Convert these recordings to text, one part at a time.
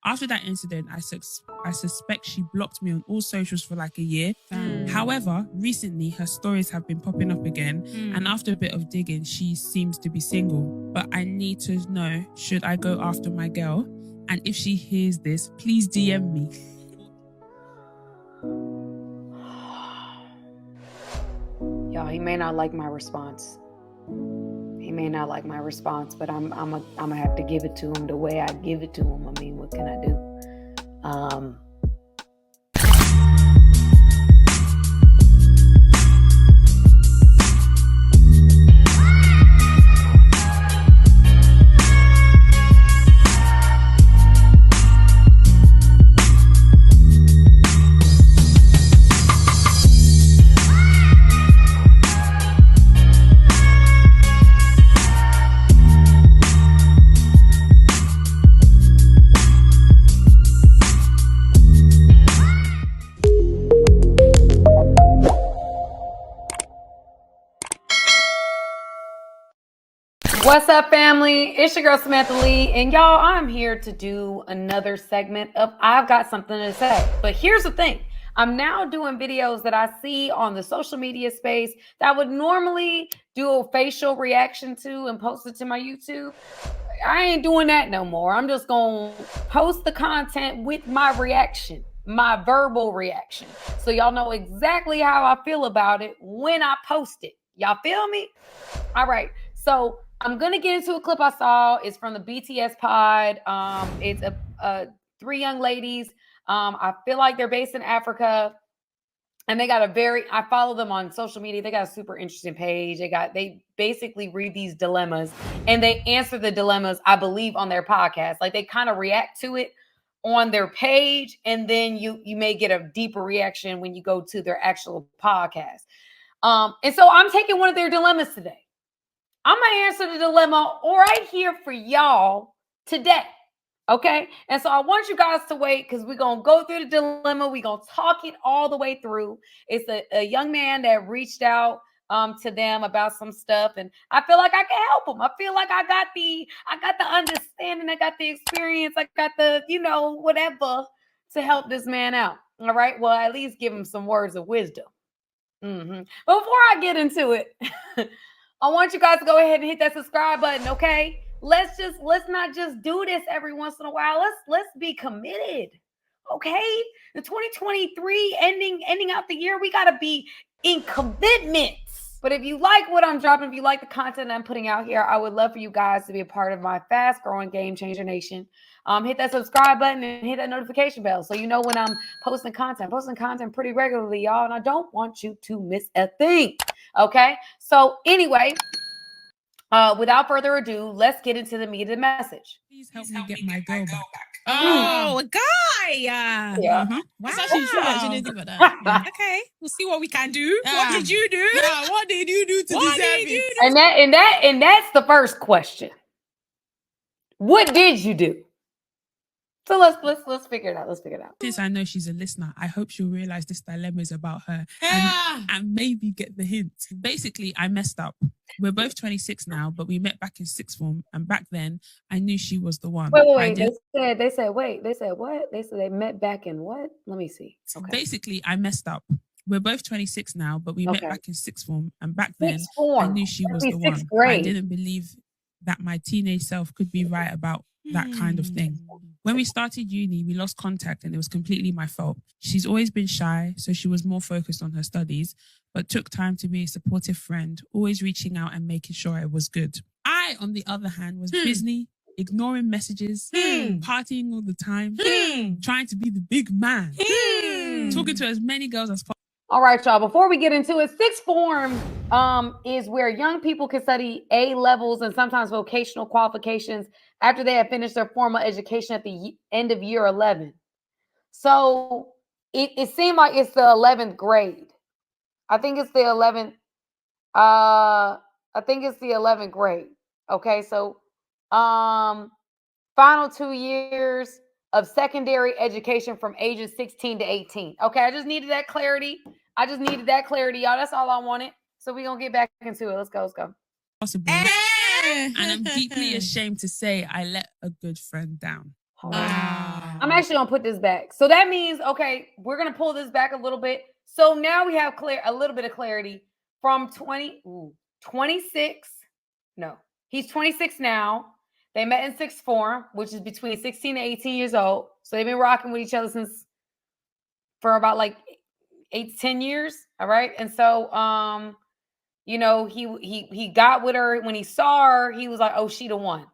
After that incident, I suspect she blocked me on all socials for like a year. However, recently her stories have been popping up again, and after a bit of digging, she seems to be single. But I need to know, should I go after my girl? And if she hears this, please DM me. Y'all, he may not like my response. But I'm gonna have to give it to him the way I give it to him. I mean, what can I do? What's up, family? It's your girl, Samantha Lee. And y'all, I'm here to do another segment of I've Got Something to Say. But here's the thing. I'm now doing videos that I see on the social media space that I would normally do a facial reaction to and post it to my YouTube. I ain't doing that no more. I'm just going to post the content with my reaction, my verbal reaction. So y'all know exactly how I feel about it when I post it. Y'all feel me? All right. So I'm going to get into a clip I saw. It's from the BTS pod. It's three young ladies. I feel like they're based in Africa. And they got I follow them on social media. They got a super interesting page. They basically read these dilemmas and they answer the dilemmas, I believe, on their podcast. Like they kind of react to it on their page. And then you may get a deeper reaction when you go to their actual podcast. And so I'm taking one of their dilemmas today. I'm going to answer the dilemma right here for y'all today. Okay. And so I want you guys to wait because we're going to go through the dilemma. We're going to talk it all the way through. It's a young man that reached out to them about some stuff. And I feel like I can help him. I feel like I got the understanding. I got the experience. I got the, whatever to help this man out. All right. Well, at least give him some words of wisdom. But before I get into it, I want you guys to go ahead and hit that subscribe button, okay? Let's not just do this every once in a while. Let's be committed, okay? The 2023 ending out the year, we gotta be in commitments. But if you like what I'm dropping, if you like the content I'm putting out here, I would love for you guys to be a part of my fast-growing Game Changer Nation. Hit that subscribe button and hit that notification bell so you know when I'm posting content. Posting content pretty regularly, y'all, and I don't want you to miss a thing. Okay, so anyway, without further ado, let's get into the meat of the message. Please help me get my girl back. Oh, a guy. Yeah. Wow. That's actually true. I didn't think about that. Okay, we'll see what we can do. What did you do? Yeah, what did you do to deserve it? And that's the first question. What did you do? So let's figure it out. Since I know she's a listener, I hope she'll realize this dilemma is about her and maybe get the hint. Basically, I messed up. We're both 26 now, but we met back in sixth form, and back then I knew she was the one. Wait. They said what? They said they met back in what? Let me see. Okay. Basically, I messed up. We're both 26 now, but we met back in sixth form, and back then I knew she was the one. Grade. I didn't believe that my teenage self could be right about that kind of thing. When we started uni, we lost contact and it was completely my fault. She's always been shy, so she was more focused on her studies, but took time to be a supportive friend, always reaching out and making sure it was good. I, on the other hand, was busy, ignoring messages, partying all the time, trying to be the big man, talking to as many girls as possible. All right, y'all, before we get into it, sixth form is where young people can study A levels and sometimes vocational qualifications after they have finished their formal education at the end of year 11. So it seemed like it's the 11th grade. I think it's the 11th grade. Okay, so final 2 years of secondary education from ages 16 to 18. Okay, I just needed that clarity. Y'all. That's all I wanted. So we're going to get back into it. Let's go. Possible. And I'm deeply ashamed to say I let a good friend down. Wow. I'm actually gonna put this back. So that means, okay, we're gonna pull this back a little bit. So now we have a little bit of clarity from 26. No, he's 26 now. They met in sixth form, which is between 16 and 18 years old. So they've been rocking with each other for about like 8 to 10 years. All right. And so he got with her. When he saw her, he was like, oh, she the one.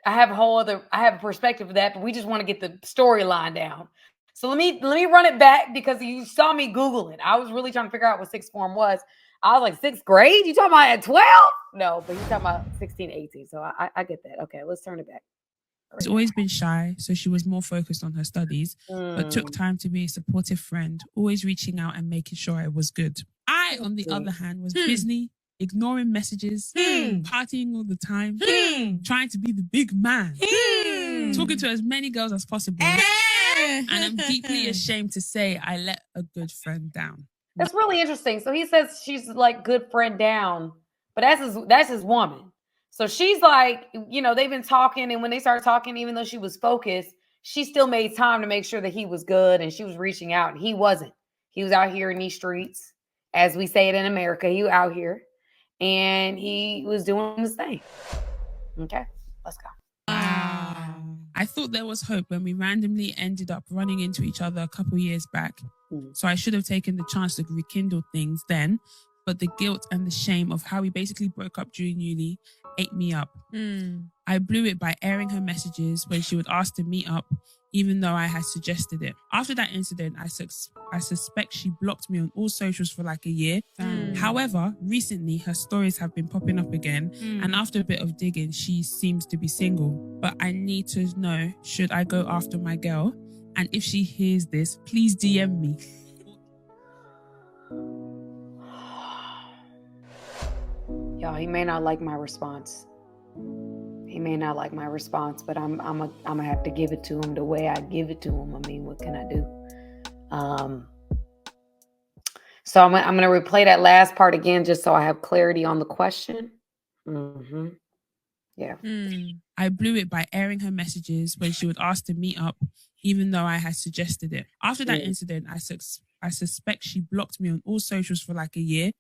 I have a perspective of that, but we just want to get the storyline down. So let me run it back because you saw me Googling. I was really trying to figure out what sixth form was. I was like, sixth grade? You talking about at 12? No, but he's talking about 16, 18. So I get that. Okay, let's turn it back. She's always been shy, so she was more focused on her studies, but took time to be a supportive friend, always reaching out and making sure I was good. I, on the other hand, was busy, ignoring messages, partying all the time, trying to be the big man, talking to as many girls as possible. And I'm deeply ashamed to say I let a good friend down. That's really interesting. So he says she's like good friend down, but that's his woman. So she's like, they've been talking, and when they started talking, even though she was focused, she still made time to make sure that he was good, and she was reaching out. And he wasn't. He was out here in these streets, as we say it in America. He was out here, and he was doing his thing. Okay, let's go. I thought there was hope when we randomly ended up running into each other a couple years back. So I should have taken the chance to rekindle things then, but the guilt and the shame of how we basically broke up during uni ate me up. I blew it by airing her messages when she would ask to meet up, even though I had suggested it. After that incident, I suspect she blocked me on all socials for like a year. However, recently her stories have been popping up again, and after a bit of digging, she seems to be single. But I need to know, should I go after my girl? And if she hears this, please DM me. Y'all, he may not like my response. He may not like my response, but I'm gonna have to give it to him the way I give it to him. I mean, what can I do? So I'm gonna replay that last part again, just so I have clarity on the question. Yeah. I blew it by airing her messages when she would ask to meet up, even though I had suggested it. After that incident, I suspect she blocked me on all socials for like a year.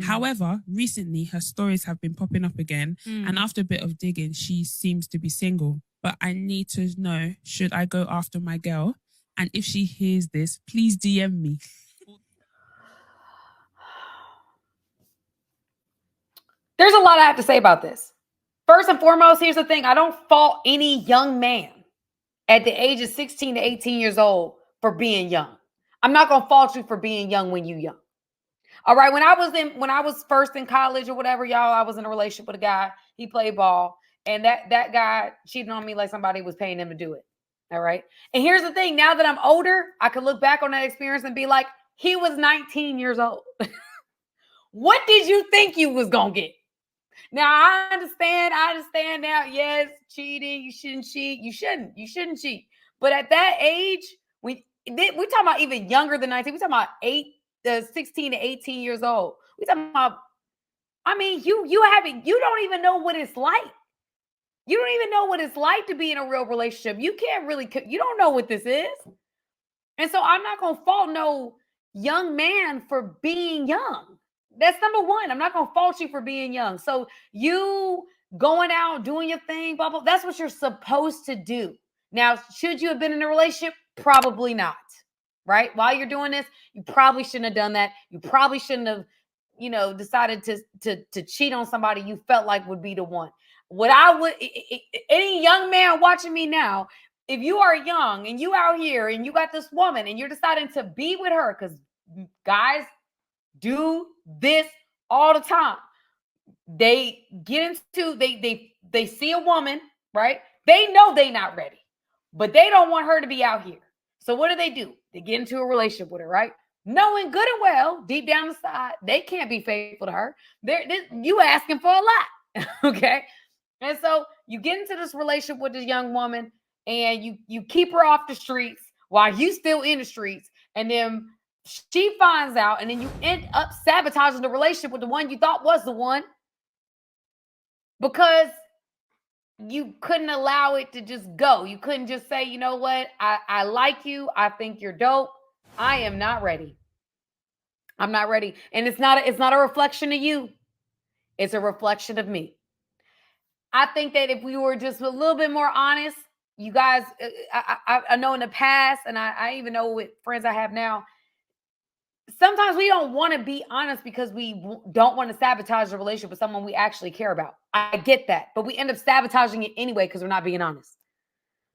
However, recently her stories have been popping up again, and after a bit of digging, she seems to be single. But I need to know, should I go after my girl? And if she hears this, please DM me. There's a lot I have to say about this. First and foremost, here's the thing. I don't fault any young man at the age of 16 to 18 years old for being young. I'm not going to fault you for being young when you're young. All right. When I was first in college or whatever, y'all, I was in a relationship with a guy. He played ball, and that guy cheated on me like somebody was paying him to do it. All right. And here's the thing. Now that I'm older, I can look back on that experience and be like, he was 19 years old. What did you think you was going to get? Now, I understand now. Yes, cheating. You shouldn't cheat. You shouldn't cheat. But at that age, we talking about even younger than 19. We talking about 16 to 18 years old. We talking about, I mean, you don't even know what it's like. You don't even know what it's like to be in a real relationship. You don't know what this is. And so I'm not going to fault no young man for being young. That's number one. I'm not going to fault you for being young. So you going out, doing your thing, blah, blah, that's what you're supposed to do. Now, should you have been in a relationship? Probably not, right? While you're doing this, you probably shouldn't have done that. You probably shouldn't have, decided to cheat on somebody you felt like would be the one. Any young man watching me now, if you are young and you out here and you got this woman and you're deciding to be with her, because guys do this all the time. They get into, they see a woman, right? They know they're not ready, but they don't want her to be out here. So what do? They get into a relationship with her, right? Knowing good and well, deep down inside, they can't be faithful to her. You asking for a lot, okay? And so you get into this relationship with this young woman, and you keep her off the streets while you still in the streets, and then she finds out, and then you end up sabotaging the relationship with the one you thought was the one, because you couldn't allow it to just go. You couldn't just say, you know what? I like you. I think you're dope. I am not ready. I'm not ready. And it's not a reflection of you. It's a reflection of me. I think that if we were just a little bit more honest, you guys, I know in the past, and I even know with friends I have now, sometimes we don't want to be honest because we don't want to sabotage the relationship with someone we actually care about. I get that, but we end up sabotaging it anyway because we're not being honest.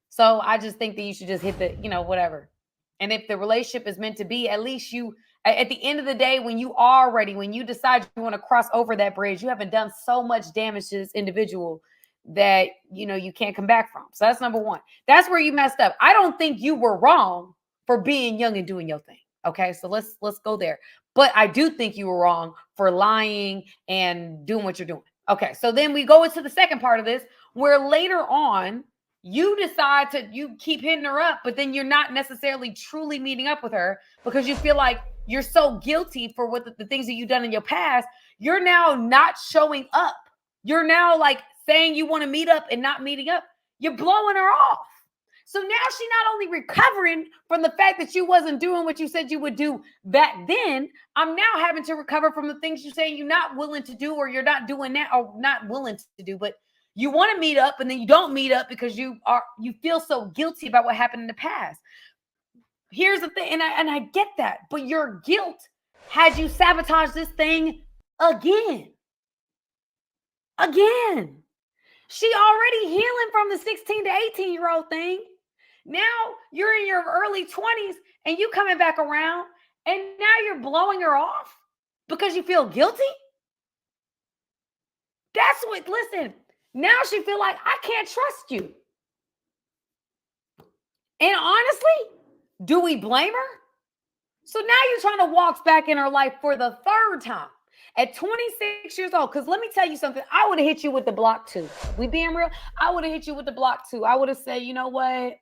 So I just think that you should just hit the, whatever. And if the relationship is meant to be, at least you, at the end of the day, when you are ready, when you decide you want to cross over that bridge, you haven't done so much damage to this individual that, you can't come back from. So that's number one. That's where you messed up. I don't think you were wrong for being young and doing your thing. Okay, so let's go there. But I do think you were wrong for lying and doing what you're doing. Okay, so then we go into the second part of this, where later on, you decide you keep hitting her up, but then you're not necessarily truly meeting up with her because you feel like you're so guilty for what the things that you've done in your past. You're now not showing up. You're now like saying you want to meet up and not meeting up. You're blowing her off. So now she's not only recovering from the fact that you wasn't doing what you said you would do back then. I'm now having to recover from the things you say you're not willing to do, or you're not doing now, or not willing to do, but you want to meet up and then you don't meet up because you feel so guilty about what happened in the past. Here's the thing, and I get that, but your guilt had you sabotage this thing again. She already healing from the 16 to 18-year-old thing. Now you're in your early 20s and you coming back around, and now you're blowing her off because you feel guilty. Listen, now she feel like I can't trust you. And honestly, do we blame her? So now you're trying to walk back in her life for the third time at 26 years old. Because let me tell you something. I would have hit you with the block too. We being real. I would have hit you with the block too. I would have said, you know what?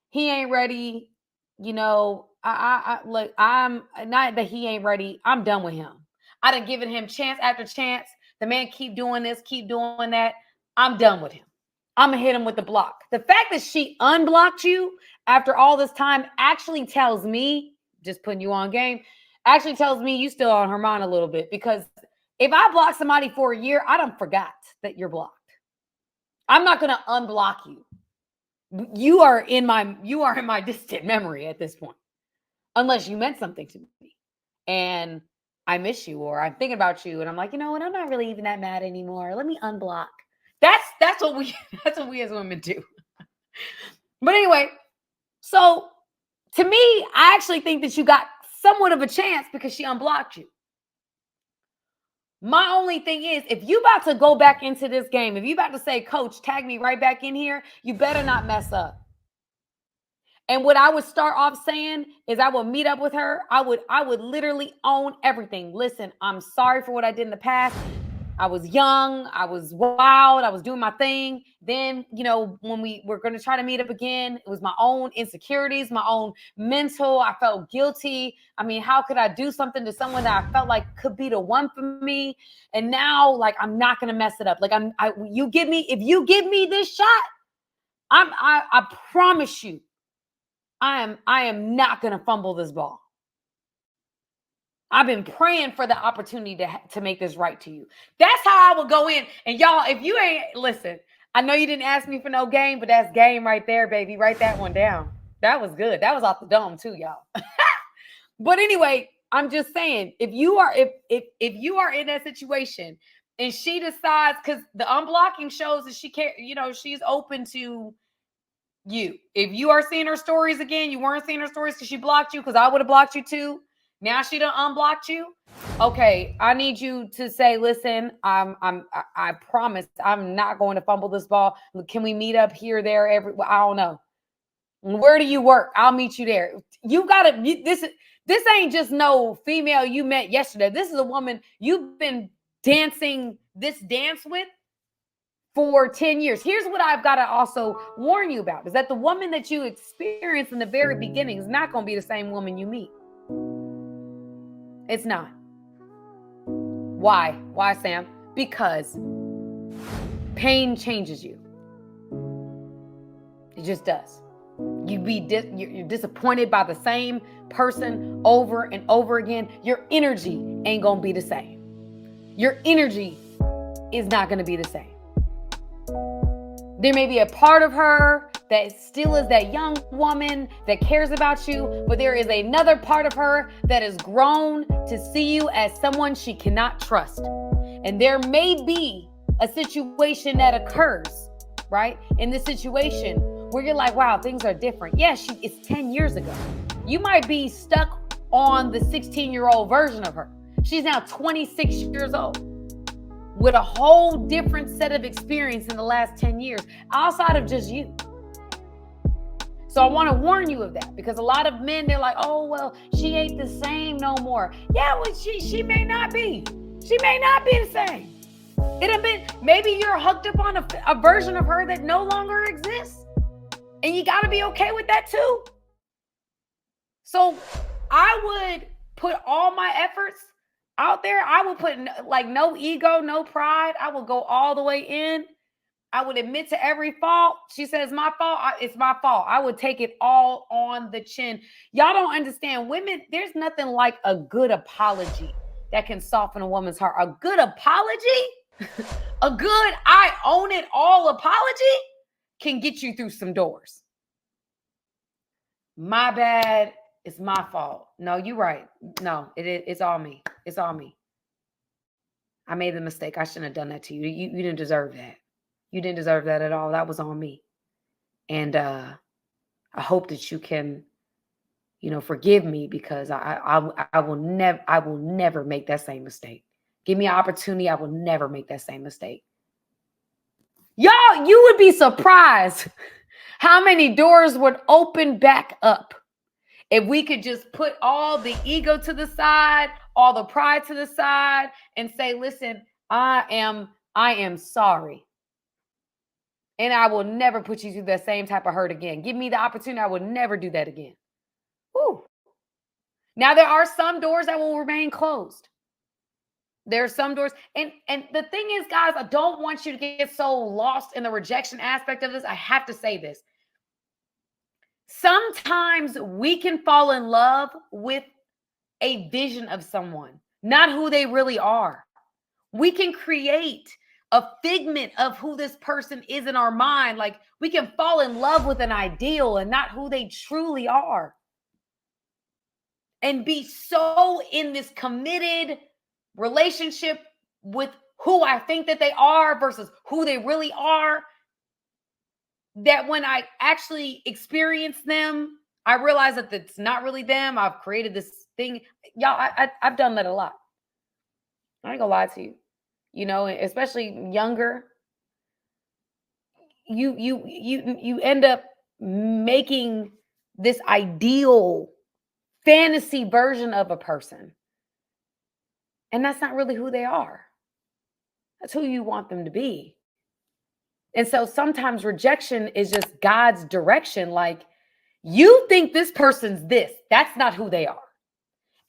He ain't ready. I'm not that he ain't ready. I'm done with him. I done given him chance after chance. The man keep doing this, keep doing that. I'm done with him. I'm going to hit him with the block. The fact that she unblocked you after all this time actually tells me, just putting you on game, actually tells me you still on her mind a little bit. Because if I block somebody for a year, I done forgot that you're blocked. I'm not going to unblock you. You are in my distant memory at this point, unless you meant something to me and I miss you, or I'm thinking about you and I'm like, you know what? I'm not really even that mad anymore. Let me unblock. That's what we as women do. But anyway, so to me, I actually think that you got somewhat of a chance because she unblocked you. My only thing is, if you about to go back into this game, if you about to say, coach, tag me right back in here, you better not mess up. And what I would start off saying is I would meet up with her. I would literally own everything. Listen, I'm sorry for what I did in the past. I was young. I was wild. I was doing my thing. Then, when we were going to try to meet up again, it was my own insecurities, my own mental. I felt guilty. I mean, how could I do something to someone that I felt like could be the one for me? And now, like, I'm not going to mess it up. Like, if you give me this shot, I promise you, I am not going to fumble this ball. I've been praying for the opportunity to make this right to you. That's how I would go in. And y'all, if you ain't, listen, I know you didn't ask me for no game, but that's game right there, baby. Write that one down. That was good. That was off the dome too, y'all. But anyway, I'm just saying, if you are in that situation and she decides, because the unblocking shows that she can't, she's open to you. If you are seeing her stories again, you weren't seeing her stories because she blocked you, because I would have blocked you too. Now she done unblocked you. Okay, I need you to say, listen, I promise I'm not going to fumble this ball. Can we meet up here, there, I don't know. Where do you work? I'll meet you there. You gotta, this ain't just no female you met yesterday. This is a woman you've been dancing this dance with for 10 years. Here's what I've got to also warn you about, is that the woman that you experience in the very beginning is not going to be the same woman you meet. It's not. Why? Why, Sam? Because pain changes you. It just does. You're disappointed by the same person over and over again. Your energy ain't going to be the same. Your energy is not going to be the same. There may be a part of her that still is that young woman that cares about you, but there is another part of her that has grown to see you as someone she cannot trust. And there may be a situation that occurs, right? In this situation where you're like, wow, things are different. Yeah, it's 10 years ago. You might be stuck on the 16-year-old version of her. She's now 26 years old with a whole different set of experience in the last 10 years outside of just you. So I want to warn you of that, because a lot of men, they're like, oh, well, she ain't the same no more. Yeah, well, she may not be. She may not be the same. Maybe you're hooked up on a version of her that no longer exists. And you got to be okay with that too. So I would put all my efforts out there. I would put no ego, no pride. I would go all the way in. I would admit to every fault. She says, my fault. It's my fault. I would take it all on the chin. Y'all don't understand. Women, there's nothing like a good apology that can soften a woman's heart. A good apology, a good I own it all apology can get you through some doors. My bad. It's my fault. No, you're right. No, it's all me. It's all me. I made the mistake. I shouldn't have done that to you. You didn't deserve that. You didn't deserve that at all. That was on me. And I hope that you can, forgive me, because I will never make that same mistake. Give me an opportunity. I will never make that same mistake. Y'all, you would be surprised how many doors would open back up if we could just put all the ego to the side, all the pride to the side, and say, listen, I am sorry. And I will never put you through that same type of hurt again. Give me the opportunity. I will never do that again. Woo. Now, there are some doors that will remain closed. There are some doors. And the thing is, guys, I don't want you to get so lost in the rejection aspect of this. I have to say this. Sometimes we can fall in love with a vision of someone, not who they really are. We can create a figment of who this person is in our mind. Like, we can fall in love with an ideal and not who they truly are. And be so in this committed relationship with who I think that they are versus who they really are, that when I actually experience them, I realize that it's not really them. I've created this thing. Y'all, I've done that a lot. I ain't gonna lie to you. Especially younger, you end up making this ideal fantasy version of a person. And that's not really who they are. That's who you want them to be. And so sometimes rejection is just God's direction. Like, you think this person's this. That's not who they are.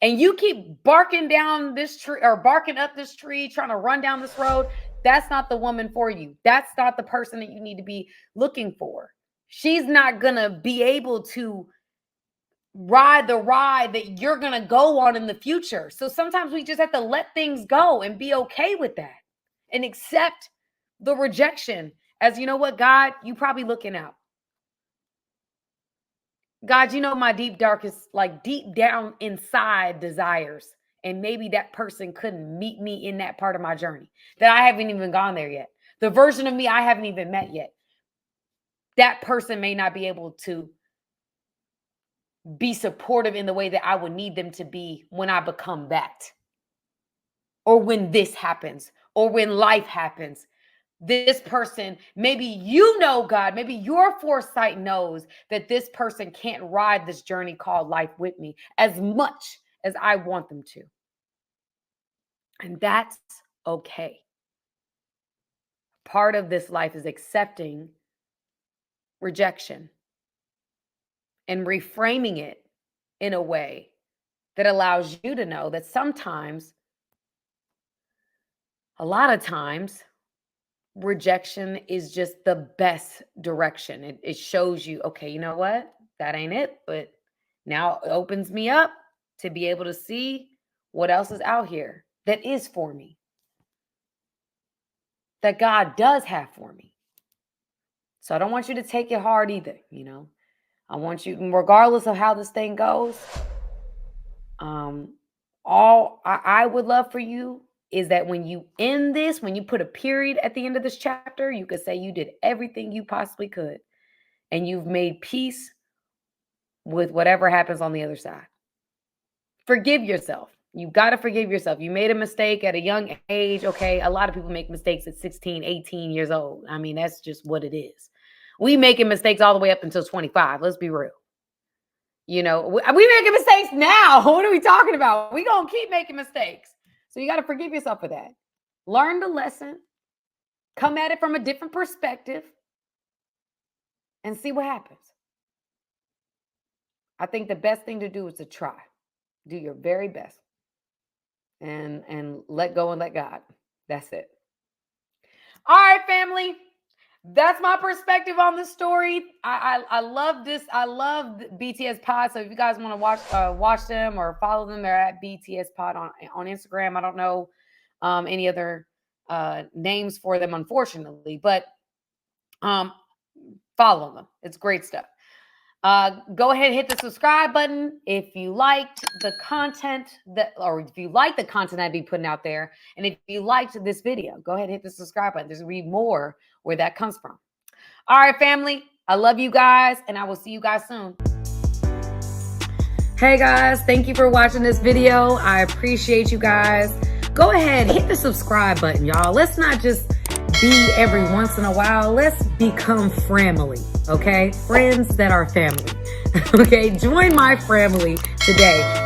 And you keep barking down this tree or barking up this tree, trying to run down this road. That's not the woman for you. That's not the person that you need to be looking for. She's not going to be able to ride the ride that you're going to go on in the future. So sometimes we just have to let things go and be okay with that and accept the rejection as, you know what, God, you probably looking out. God, my deep darkest, like deep down inside desires. And maybe that person couldn't meet me in that part of my journey, that I haven't even gone there yet. The version of me I haven't even met yet. That person may not be able to be supportive in the way that I would need them to be when I become that. Or when this happens, or when life happens. This person, maybe God, maybe your foresight knows that this person can't ride this journey called life with me as much as I want them to. And that's okay. Part of this life is accepting rejection and reframing it in a way that allows you to know that sometimes, a lot of times, rejection is just the best direction. It shows you, okay, you know what? That ain't it. But now it opens me up to be able to see what else is out here that is for me, that God does have for me. So I don't want you to take it hard either, you know. I want you, regardless of how this thing goes, all I would love for you is that when you end this, when you put a period at the end of this chapter, you could say you did everything you possibly could and you've made peace with whatever happens on the other side. Forgive yourself. You got to forgive yourself. You made a mistake at a young age. Okay. A lot of people make mistakes at 16, 18 years old. I mean, that's just what it is. We making mistakes all the way up until 25. Let's be real. You know, we making mistakes now. What are we talking about? We going to keep making mistakes. So you got to forgive yourself for that. Learn the lesson. Come at it from a different perspective and see what happens. I think the best thing to do is to try. Do your very best. And let go and let God. That's it. All right, family. That's my perspective on the story. I love this. I love BTS Pod. So if you guys want to watch them or follow them, they're at BTS Pod on Instagram. I don't know any other names for them, unfortunately, but follow them. It's great stuff. Go ahead and hit the subscribe button if you liked the content or if you like the content I'd be putting out there. And if you liked this video, go ahead and hit the subscribe button. There's going to be more where that comes from. All right, family. I love you guys, and I will see you guys soon. Hey guys, thank you for watching this video. I appreciate you guys. Go ahead, hit the subscribe button, y'all. Let's not just be every once in a while. Let's become family, okay? Friends that are family, okay? Join my family today.